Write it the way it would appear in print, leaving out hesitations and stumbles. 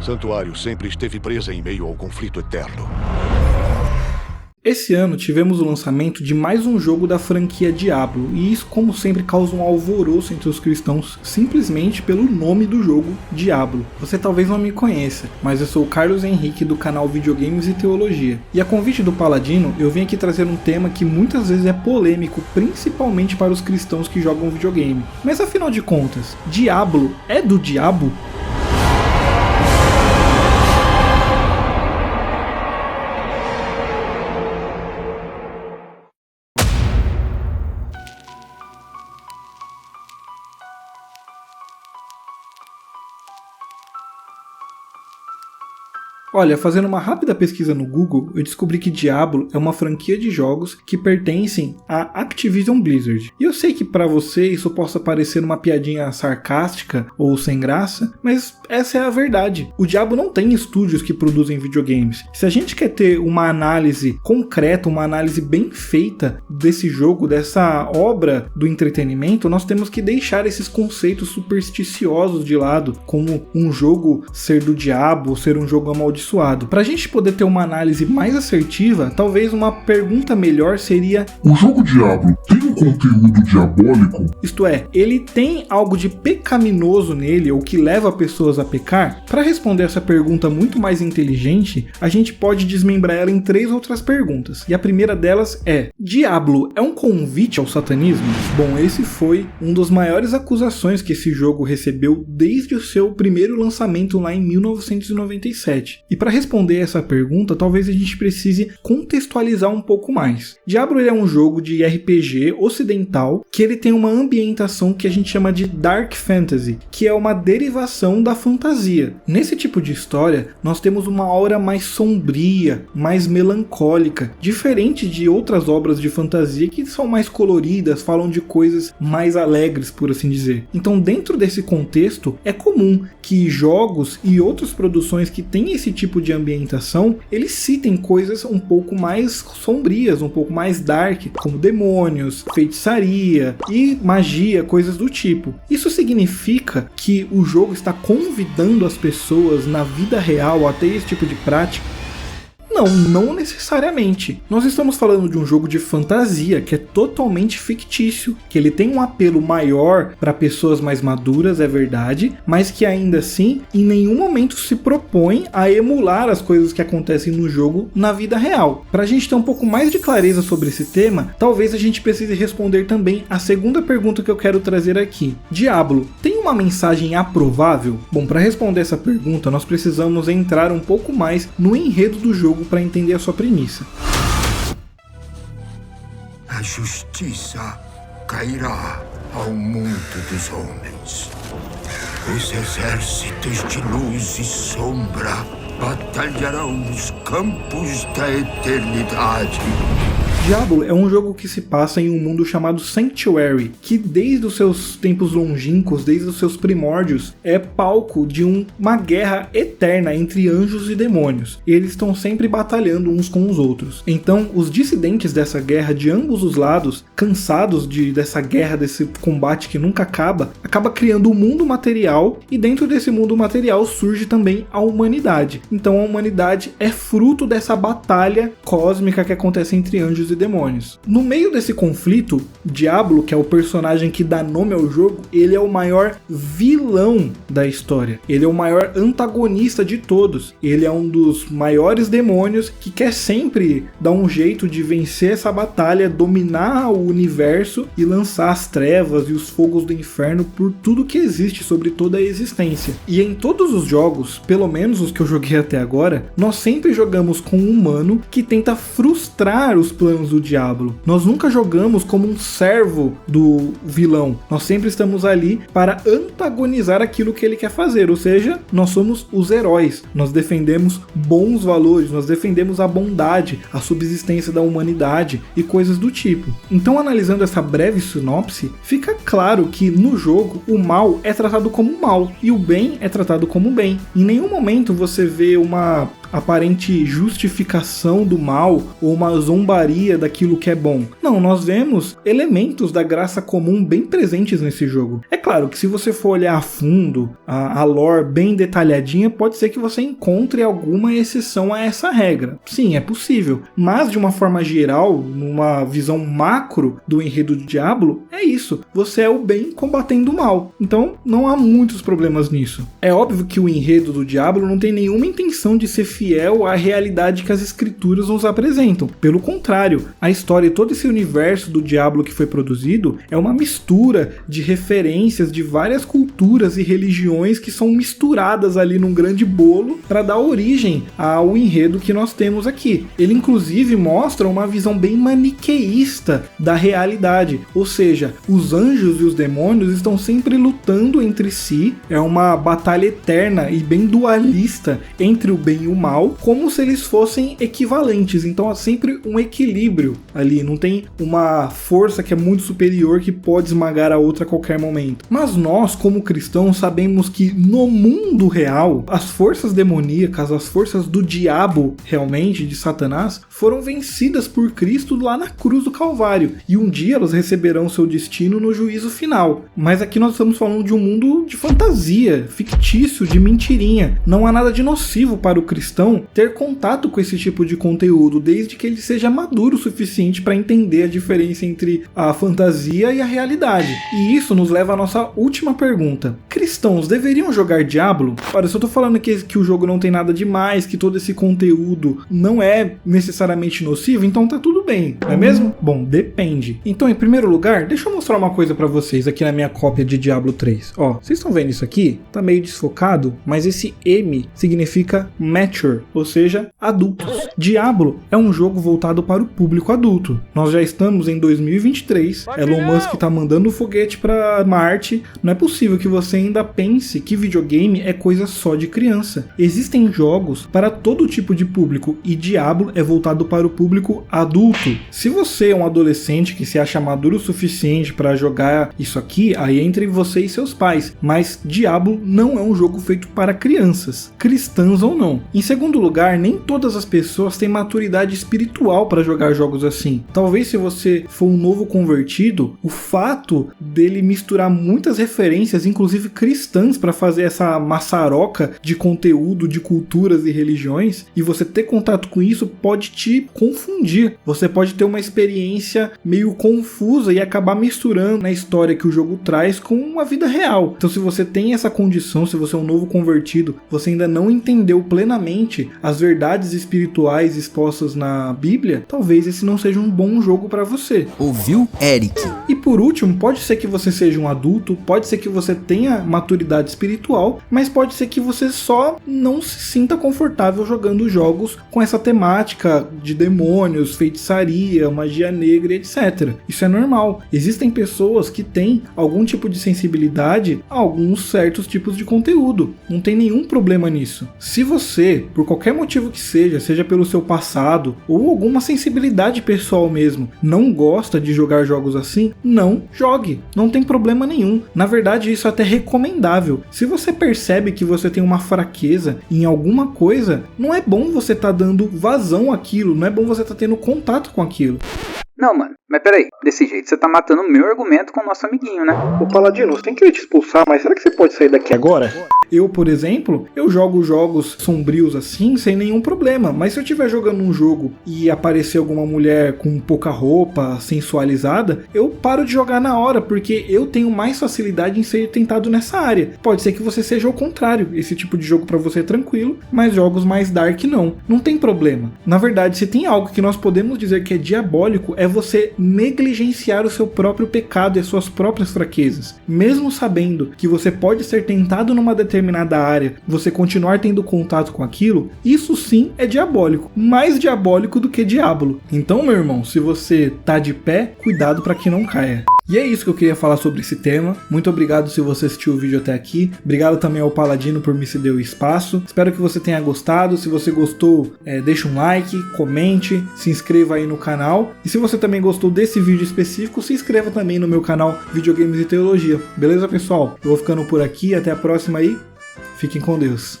Santuário sempre esteve presa em meio ao conflito eterno. Esse ano tivemos o lançamento de mais um jogo da franquia Diablo, e isso, como sempre, causa um alvoroço entre os cristãos simplesmente pelo nome do jogo, Diablo. Você talvez não me conheça, mas eu sou o Carlos Henrique do canal Videogames e Teologia. E a convite do Paladino, eu vim aqui trazer um tema que muitas vezes é polêmico, principalmente para os cristãos que jogam videogame. Mas afinal de contas, Diablo é do diabo? Olha, fazendo uma rápida pesquisa no Google, eu descobri que Diablo é uma franquia de jogos que pertencem à Activision Blizzard. E eu sei que para você isso possa parecer uma piadinha sarcástica ou sem graça, mas essa é a verdade. O Diablo não tem estúdios que produzem videogames. Se a gente quer ter uma análise concreta, uma análise bem feita desse jogo, dessa obra do entretenimento, nós temos que deixar esses conceitos supersticiosos de lado, como um jogo ser do diabo ou ser um jogo amaldiçoado. Para a gente poder ter uma análise mais assertiva, talvez uma pergunta melhor seria: o jogo Diablo tem um conteúdo diabólico? Isto é, ele tem algo de pecaminoso nele ou que leva pessoas a pecar? Para responder essa pergunta muito mais inteligente, a gente pode desmembrar ela em 3 outras perguntas. E a primeira delas é: Diablo é um convite ao satanismo? Bom, esse foi um dos maiores acusações que esse jogo recebeu desde o seu primeiro lançamento lá em 1997. E para responder essa pergunta, talvez a gente precise contextualizar um pouco mais. Diablo é um jogo de RPG ocidental que ele tem uma ambientação que a gente chama de Dark Fantasy, que é uma derivação da fantasia. Nesse tipo de história, nós temos uma aura mais sombria, mais melancólica, diferente de outras obras de fantasia que são mais coloridas, falam de coisas mais alegres, por assim dizer. Então, dentro desse contexto, é comum que jogos e outras produções que têm esse tipo de ambientação, eles citem coisas um pouco mais sombrias, um pouco mais dark, como demônios, feitiçaria e magia, coisas do tipo. Isso significa que o jogo está convidando as pessoas na vida real a ter esse tipo de prática? Não necessariamente. Nós estamos falando de um jogo de fantasia que é totalmente fictício, que ele tem um apelo maior para pessoas mais maduras, é verdade, mas que ainda assim em nenhum momento se propõe a emular as coisas que acontecem no jogo na vida real. Para a gente ter um pouco mais de clareza sobre esse tema, talvez a gente precise responder também a segunda pergunta que eu quero trazer aqui. Diablo tem uma mensagem aprovável? Bom, para responder essa pergunta, nós precisamos entrar um pouco mais no enredo do jogo para entender a sua premissa. A justiça cairá ao mundo dos homens. Os exércitos de luz e sombra batalharão nos campos da eternidade. Diablo é um jogo que se passa em um mundo chamado Sanctuary, que desde os seus tempos longínquos, desde os seus primórdios, é palco de uma guerra eterna entre anjos e demônios. Eles estão sempre batalhando uns com os outros. Então, os dissidentes dessa guerra de ambos os lados, cansados dessa guerra, desse combate que nunca acaba criando um mundo material, e dentro desse mundo material surge também a humanidade. Então a humanidade é fruto dessa batalha cósmica que acontece entre anjos e demônios. No meio desse conflito, Diablo, que é o personagem que dá nome ao jogo, ele é o maior vilão da história. Ele é o maior antagonista de todos. Ele é um dos maiores demônios que quer sempre dar um jeito de vencer essa batalha, dominar o universo e lançar as trevas e os fogos do inferno por tudo que existe, sobre toda a existência. E em todos os jogos, pelo menos os que eu joguei até agora, nós sempre jogamos com um humano que tenta frustrar os planos do diabo. Nós nunca jogamos como um servo do vilão. Nós sempre estamos ali para antagonizar aquilo que ele quer fazer, ou seja, nós somos os heróis. Nós defendemos bons valores, nós defendemos a bondade, a subsistência da humanidade e coisas do tipo. Então, analisando essa breve sinopse, fica claro que no jogo o mal é tratado como mal e o bem é tratado como bem. Em nenhum momento você vê uma aparente justificação do mal ou uma zombaria daquilo que é bom. Não, nós vemos elementos da graça comum bem presentes nesse jogo. É claro que se você for olhar a fundo, a lore bem detalhadinha, pode ser que você encontre alguma exceção a essa regra. Sim, é possível. Mas de uma forma geral, numa visão macro do enredo do Diablo, é isso. Você é o bem combatendo o mal. Então não há muitos problemas nisso. É óbvio que o enredo do Diablo não tem nenhuma intenção de ser fiel à realidade que as escrituras nos apresentam. Pelo contrário, a história e todo esse universo do Diablo que foi produzido é uma mistura de referências de várias culturas e religiões que são misturadas ali num grande bolo para dar origem ao enredo que nós temos aqui. Ele inclusive mostra uma visão bem maniqueísta da realidade, ou seja, os anjos e os demônios estão sempre lutando entre si, é uma batalha eterna e bem dualista entre o bem e o mal, como se eles fossem equivalentes, então há sempre um equilíbrio ali, não tem uma força que é muito superior que pode esmagar a outra a qualquer momento. Mas nós, como cristãos, sabemos que no mundo real, as forças demoníacas, as forças do diabo realmente, de Satanás, foram vencidas por Cristo lá na cruz do Calvário, e um dia elas receberão seu destino no juízo final. Mas aqui nós estamos falando de um mundo de fantasia, fictício, de mentirinha. Não há nada de nocivo para o cristão ter contato com esse tipo de conteúdo, desde que ele seja maduro o suficiente para entender a diferença entre a fantasia e a realidade. E isso nos leva à nossa última pergunta. Cristãos deveriam jogar Diablo? Olha, se eu tô falando que o jogo não tem nada demais, que todo esse conteúdo não é necessariamente nocivo, então tá tudo bem, não é mesmo? Bom, depende. Então, em primeiro lugar, deixa eu mostrar uma coisa pra vocês aqui na minha cópia de Diablo 3. Ó, vocês estão vendo isso aqui? Tá meio desfocado, mas esse M significa mature, ou seja, adultos. Diablo é um jogo voltado para o público adulto. Nós já estamos em 2023, Elon Musk tá mandando foguete pra Marte. Não é possível que você ainda pense que videogame é coisa só de criança. Existem jogos para todo tipo de público e Diablo é voltado para o público adulto. Se você é um adolescente que se acha maduro o suficiente para jogar isso aqui, aí entre você e seus pais. Mas Diablo não é um jogo feito para crianças, cristãs ou não. Em segundo lugar, nem todas as pessoas têm maturidade espiritual para jogar jogos assim. Talvez se você for um novo convertido, o fato dele misturar muitas referências, inclusive cristãs, para fazer essa maçaroca de conteúdo, de culturas e religiões, e você ter contato com isso pode te confundir. Você pode ter uma experiência meio confusa e acabar misturando a história que o jogo traz com a vida real. Então, se você tem essa condição, se você é um novo convertido, você ainda não entendeu plenamente as verdades espirituais expostas na Bíblia, talvez esse não seja um bom jogo para você. Ouviu, Eric? E por último, pode ser que você seja um adulto, pode ser que você tenha maturidade espiritual, mas pode ser que você só não se sinta confortável jogando jogos com essa temática de demônios, feitiçaria, magia negra, etc. Isso é normal. Existem pessoas que têm algum tipo de sensibilidade a alguns certos tipos de conteúdo. Não tem nenhum problema nisso. Se você, por qualquer motivo que seja pelo seu passado ou alguma sensibilidade pessoal mesmo, não gosta de jogar jogos assim, não jogue. Não tem problema nenhum. Na verdade, isso é até recomendável. Se você percebe que você tem uma fraqueza em alguma coisa, não é bom você estar dando vazão àquilo, não é bom você estar tendo contato com aquilo. Não, mano, mas peraí, desse jeito você tá matando o meu argumento com o nosso amiguinho, né? Ô Paladino, você tem que te expulsar, mas será que você pode sair daqui agora? Eu, por exemplo, eu jogo jogos sombrios assim sem nenhum problema, mas se eu estiver jogando um jogo e aparecer alguma mulher com pouca roupa, sensualizada, eu paro de jogar na hora, porque eu tenho mais facilidade em ser tentado nessa área. Pode ser que você seja o contrário, esse tipo de jogo pra você é tranquilo, mas jogos mais dark não tem problema. Na verdade, se tem algo que nós podemos dizer que é diabólico, é você negligenciar o seu próprio pecado e as suas próprias fraquezas. Mesmo sabendo que você pode ser tentado numa determinada área, você continuar tendo contato com aquilo, isso sim é diabólico. Mais diabólico do que Diablo. Então, meu irmão, se você tá de pé, cuidado para que não caia. E é isso que eu queria falar sobre esse tema. Muito obrigado se você assistiu o vídeo até aqui. Obrigado também ao Paladino por me ceder o espaço. Espero que você tenha gostado. Se você gostou, deixa um like, comente, se inscreva aí no canal. E se você também gostou desse vídeo específico, se inscreva também no meu canal Videogames e Teologia. Beleza, pessoal? Eu vou ficando por aqui. Até a próxima aí. Fiquem com Deus.